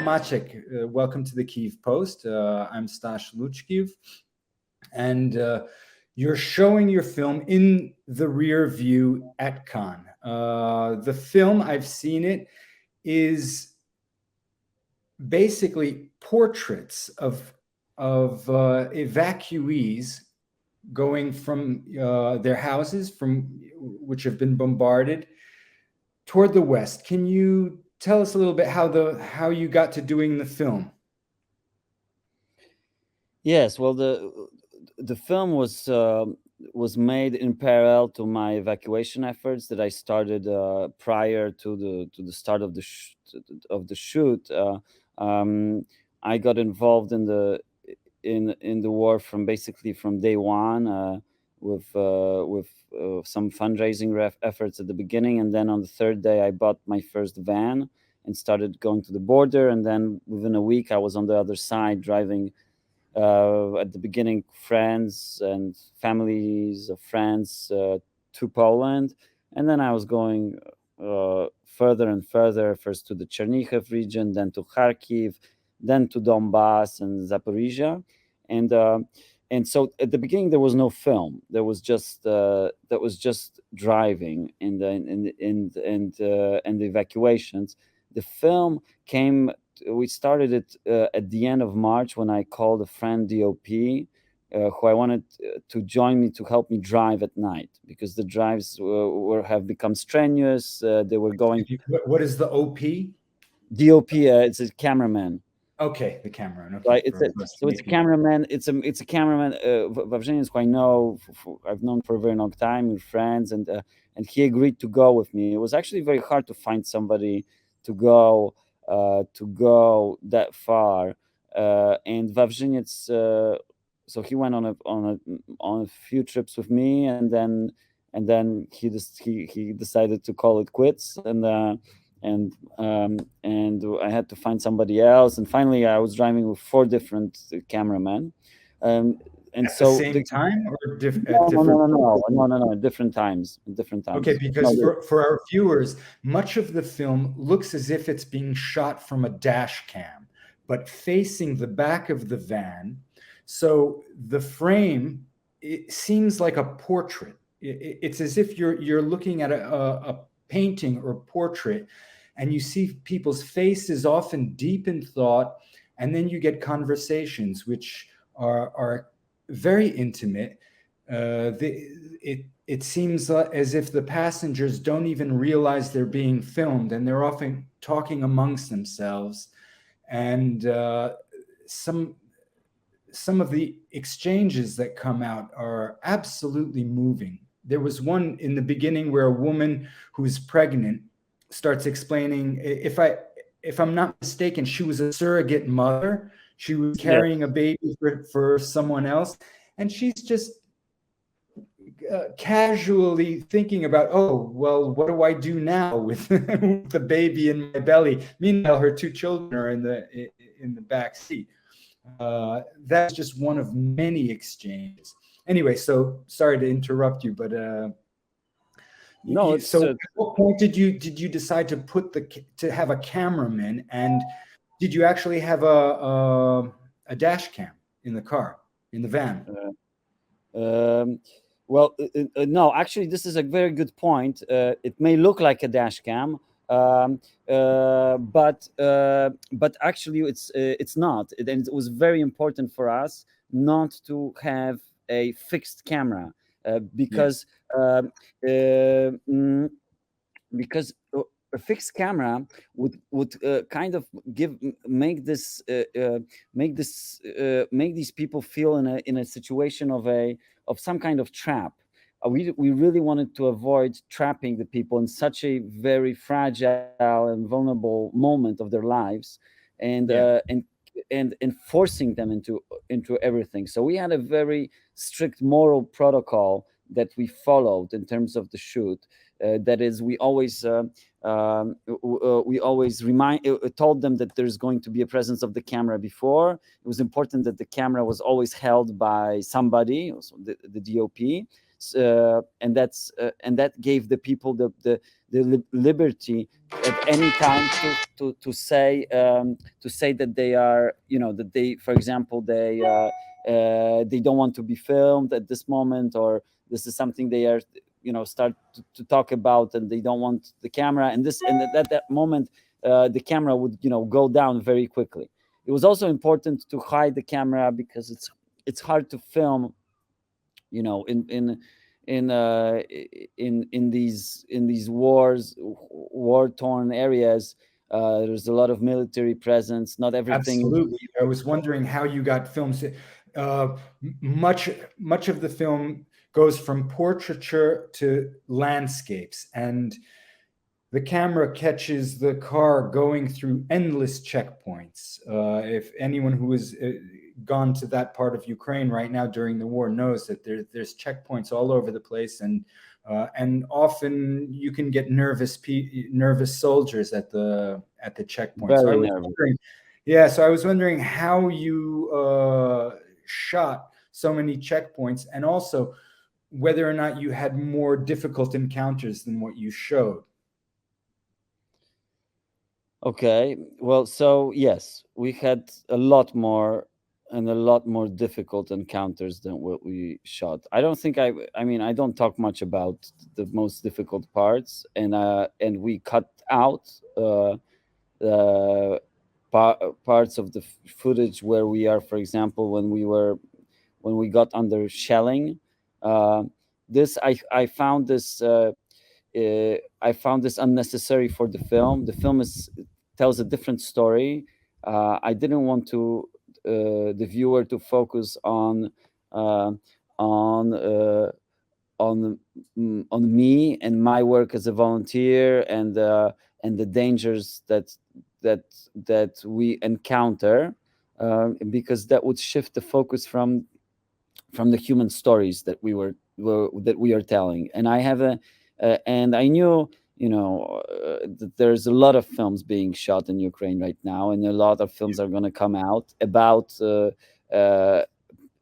Maciek. Welcome to the Kyiv Post. I'm Stash Luchkiv, and you're showing your film in the Rearview at Cannes. The film, I've seen it, is basically portraits of evacuees going from their houses, which have been bombarded, toward the west. Can you tell us a little bit how you got to doing the film? Yes, well, the film was made in parallel to my evacuation efforts that I started prior to the start of the shoot. I got involved in the war from day one with some fundraising efforts at the beginning, and then on the third day I bought my first van and started going to the border, and then within a week I was on the other side driving. At the beginning, friends and families of friends to Poland, and then I was going further and further, first to the Chernihiv region, then to Kharkiv, then to Donbass and Zaporizhia, and so at the beginning there was no film. There was just driving and the evacuations. The film came. We started it at the end of March when I called a friend DOP who I wanted to join me to help me drive at night, because the drives have become strenuous. They were going. What is the OP? DOP. It's a cameraman. Okay, the cameraman. Okay, right. It's a cameraman. It's a cameraman. Wawrzyniec, who I know. I've known for a very long time. We're friends, and he agreed to go with me. It was actually very hard to find somebody to go that far, and Wawrzyniec, so he went on a few trips with me, and then he decided to call it quits, and I had to find somebody else, and finally I was driving with 4 different cameramen, and at so the same time, or different? No, different times. Okay, because for our viewers, much of the film looks as if it's being shot from a dash cam, but facing the back of the van. So the frame, it seems like a portrait. It's as if you're looking at a painting or portrait, and you see people's faces, often deep in thought, and then you get conversations which are very intimate. It seems as if the passengers don't even realize they're being filmed, and they're often talking amongst themselves. And some of the exchanges that come out are absolutely moving. There was one in the beginning where a woman who's pregnant starts explaining, if I'm not mistaken, she was a surrogate mother. She was carrying a baby for someone else, and she's just casually thinking about, oh, well, what do I do now with the baby in my belly? Meanwhile, her 2 children are in the back seat. That's just one of many exchanges. Anyway, so sorry to interrupt you, but no. So at what point did you decide to have a cameraman, and did you actually have a dash cam in the car, in the van? Well, no, actually, this is a very good point. It may look like a dash cam, but actually it's not. And it was very important for us not to have a fixed camera, because a fixed camera would kind of make these people feel in a situation of some kind of trap. We really wanted to avoid trapping the people in such a very fragile and vulnerable moment of their lives, and forcing them into everything. So we had a very strict moral protocol that we followed in terms of the shoot. That is, we always told them that there's going to be a presence of the camera before. It was important that the camera was always held by somebody, also the DOP. and that gave the people the liberty at any time to say that they are, that they, for example, they don't want to be filmed at this moment, or this is something they are, start to talk about, and they don't want the camera, and at that moment the camera would, go down very quickly. It was also important to hide the camera because it's hard to film, in these war torn areas. There's a lot of military presence. Not everything is Absolutely. I was wondering how you got films. Much of the film goes from portraiture to landscapes, and the camera catches the car going through endless checkpoints. If anyone who has gone to that part of Ukraine right now during the war knows that there's checkpoints all over the place, and often you can get nervous soldiers at the checkpoint. So I very was nervous. wondering, yeah. So I was wondering how you shot so many checkpoints, and also whether or not you had more difficult encounters than what you showed. Okay, well, so yes, we had a lot more difficult encounters than what we shot. I don't think I mean, I don't talk much about the most difficult parts, and we cut out uh, parts of the footage where we are, for example, when we got under shelling. Uh, this I found this. I found this unnecessary for the film. The film tells a different story. I didn't want the viewer to focus uh, on uh, on me and my work as a volunteer, and the dangers that we encounter, because that would shift the focus from the human stories that that we are telling. And I have and I knew, that there's a lot of films being shot in Ukraine right now, and a lot of films are going to come out uh,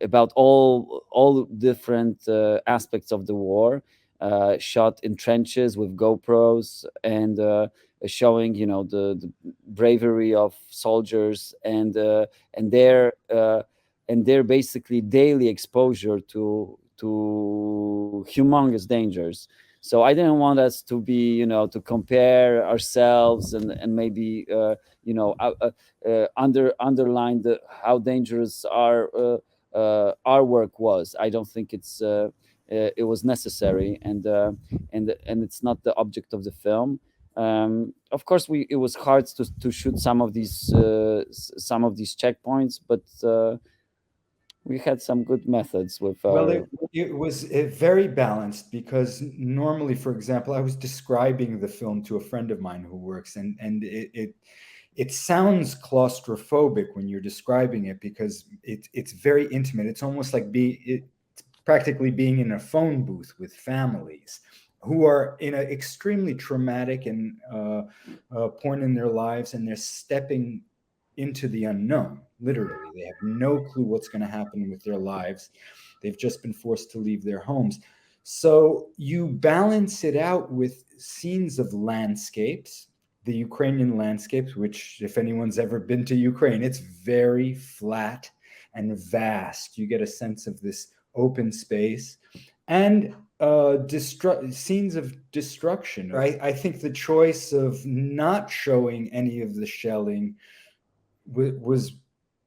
about all different aspects of the war, shot in trenches with GoPros, and showing, the bravery of soldiers, and their basically daily exposure to humongous dangers. So I didn't want us to be, to compare ourselves, and maybe underline how dangerous our work was. I don't think it was necessary, and it's not the object of the film. Of course, it was hard to shoot some of these checkpoints, but we had some good methods with Well, our. it was very balanced, because normally, for example, I was describing the film to a friend of mine who works, and it sounds claustrophobic when you're describing it, because it's very intimate. It's almost like practically being in a phone booth with families who are in an extremely traumatic and point in their lives, and they're stepping into the unknown. Literally, they have no clue what's going to happen with their lives. They've just been forced to leave their homes. So you balance it out with scenes of landscapes, the Ukrainian landscapes, which, if anyone's ever been to Ukraine, it's very flat and vast. You get a sense of this open space, and scenes of destruction. I think the choice of not showing any of the shelling was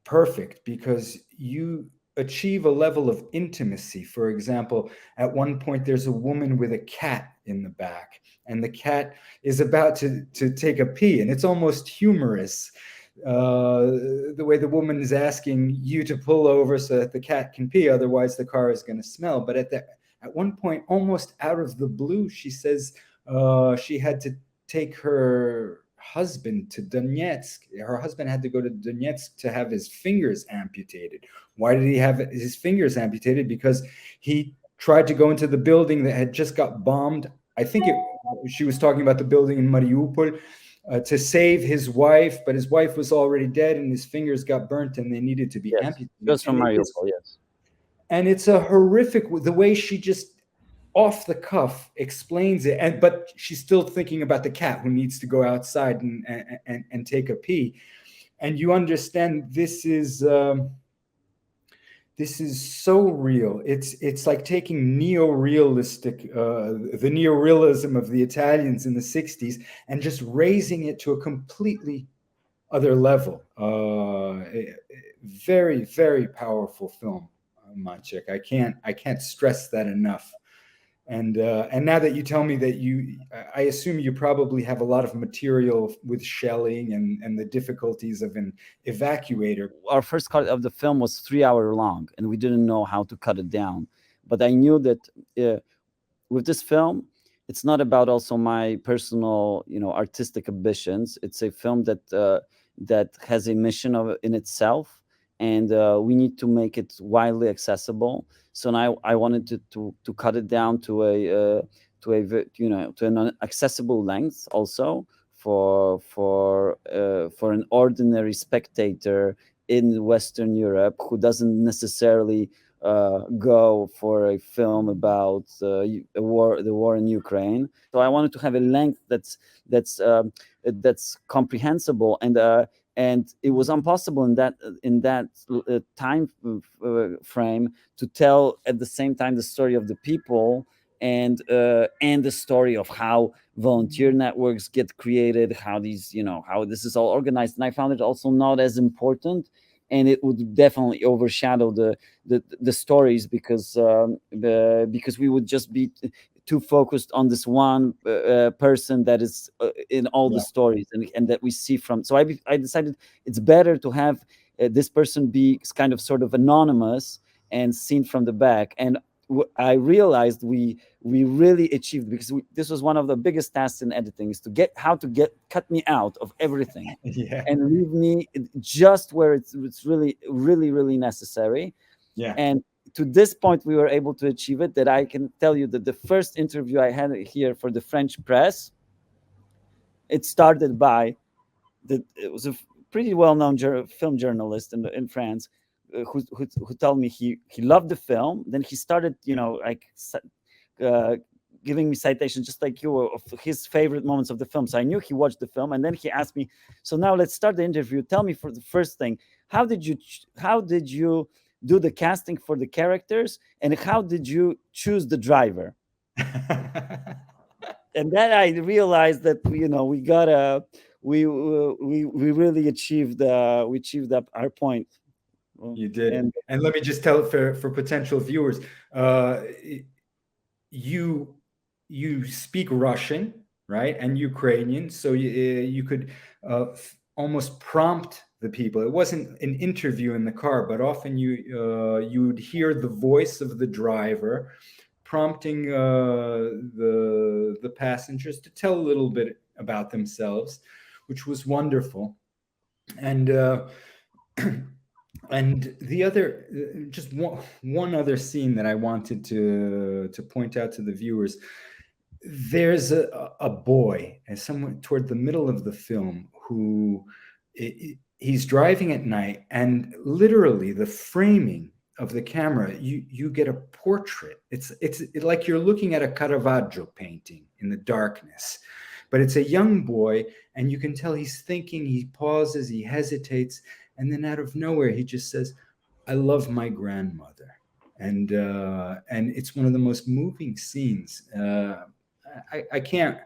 perfect, because you achieve a level of intimacy. For example, at one point there's a woman with a cat in the back, and the cat is about to take a pee, and it's almost humorous, the way the woman is asking you to pull over so that the cat can pee, otherwise the car is going to smell. But at one point, almost out of the blue, she says she had to take her husband to Donetsk. Her husband had to go to Donetsk to have his fingers amputated. Why did he have his fingers amputated? Because he tried to go into the building that had just got bombed. I think she was talking about the building in Mariupol, to save his wife, but his wife was already dead, and his fingers got burnt, and they needed to be Yes, amputated. just from Mariupol. Yes. And it's a horrific, the way she just off the cuff explains it, and but she's still thinking about the cat who needs to go outside and take a pee, and you understand this is so real. It's like taking neo-realistic, the neo-realism of the Italians in the 60s, and just raising it to a completely other level. Very, very powerful film, Maciek. I can't stress that enough. And now that you tell me that I assume you probably have a lot of material with shelling and the difficulties of an evacuator. Our first cut of the film was 3 hours long, and we didn't know how to cut it down. But I knew that with this film, it's not about also my personal, artistic ambitions. It's a film that has a mission in itself, and we need to make it widely accessible. So now I wanted to cut it down to an accessible length, also for an ordinary spectator in Western Europe who doesn't necessarily go for a film about the war in Ukraine. So I wanted to have a length that's comprehensible, and it was impossible in that time frame to tell at the same time the story of the people and the story of how volunteer networks get created, how how this is all organized. And I found it also not as important, and it would definitely overshadow the stories, because we would just be too focused on this one person that is in all the Yeah. stories, and that we see from. So I decided it's better to have this person be kind of sort of anonymous and seen from the back. And I realized we really achieved, because this was one of the biggest tasks in editing, is to cut me out of everything Yeah. and leave me just where it's really, really, really necessary. Yeah. And to this point, we were able to achieve it. That I can tell you that the first interview I had here for the French press, it started by it was a pretty well-known film journalist in France, who told me he loved the film. Then he started, like uh, giving me citations, just like you, of his favorite moments of the film. So I knew he watched the film, and then he asked me, "So now let's start the interview. Tell me, for the first thing, how did you do the casting for the characters, and how did you choose the driver?" And then I realized that we gotta we really achieved our point. You did. And And let me just tell it for potential viewers, uh, you you speak Russian, right, and Ukrainian, so you could almost prompt the people. It wasn't an interview in the car, but often you would hear the voice of the driver prompting the passengers to tell a little bit about themselves, which was wonderful. And and the other, just one other scene that I wanted to point out to the viewers. There's a boy, and someone toward the middle of the film, who he's driving at night, and literally the framing of the camera, you get a portrait. It's like you're looking at a Caravaggio painting in the darkness, but it's a young boy, and you can tell he's thinking. He pauses, he hesitates, and then out of nowhere he just says, "I love my grandmother." And it's one of the most moving scenes. I can't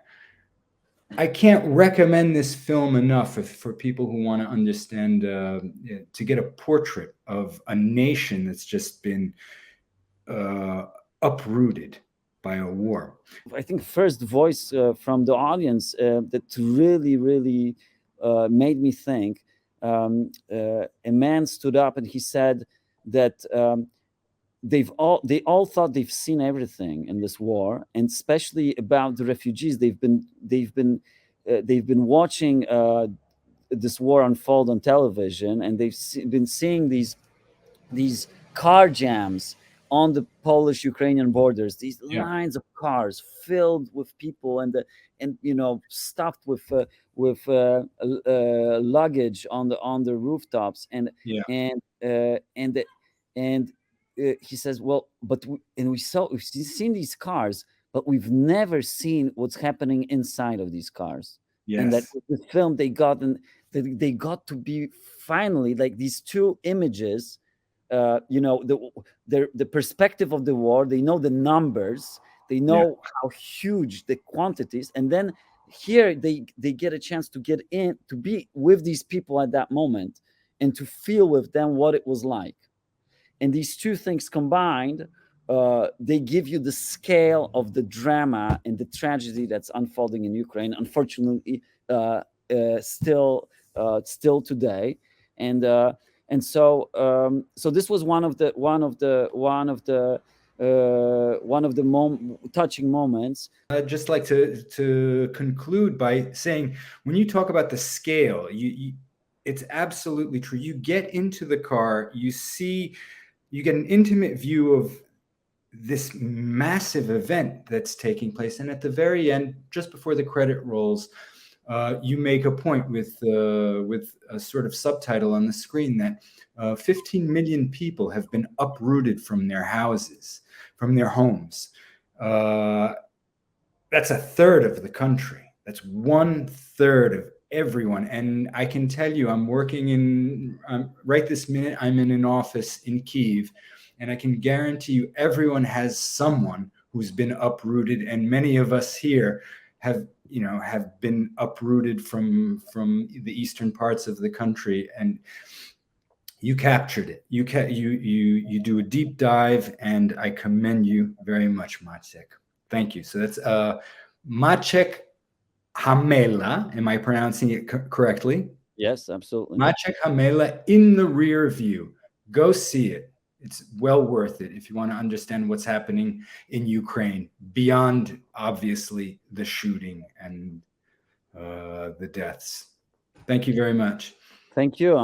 recommend this film enough for people who want to understand, to get a portrait of a nation that's just been uprooted by a war. I think first voice from the audience that really, really made me think. A man stood up and he said that they all thought they've seen everything in this war, and especially about the refugees. They've been watching this war unfold on television, and been seeing these car jams on the Polish-Ukrainian borders, these Yeah, lines of cars filled with people, and stuffed with luggage on the rooftops, and yeah, and uh, and and he says, well, but we've seen these cars, but we've never seen what's happening inside of these cars. And that Yes. with the film they got, and they got to be finally like these two images, the perspective of the war. They know the numbers, they Yeah. know how huge the quantities, and then here they get a chance to get in, to be with these people at that moment, and to feel with them what it was like. And these two things combined, they give you the scale of the drama and the tragedy that's unfolding in Ukraine, unfortunately, still today. And so this was one of the touching moments. I'd just like to conclude by saying, when you talk about the scale, it's absolutely true. You get into the car, you get an intimate view of this massive event that's taking place, and at the very end, just before the credit rolls, you make a point with a sort of subtitle on the screen that 15 million people have been uprooted from their houses, from their homes. That's a third of the country. That's 1/3 of everyone. And I can tell you, right this minute, I'm in an office in Kyiv, and I can guarantee you everyone has someone who's been uprooted. And many of us here have been uprooted from the eastern parts of the country. And you captured it. You do a deep dive, and I commend you very much, Maciek. Thank you. So that's Maciek Hamela. Am I pronouncing it correctly? Yes, absolutely. Maciek Hamela, In the Rearview. Go see it. It's well worth it if you want to understand what's happening in Ukraine beyond, obviously, the shooting and the deaths. Thank you very much. Thank you.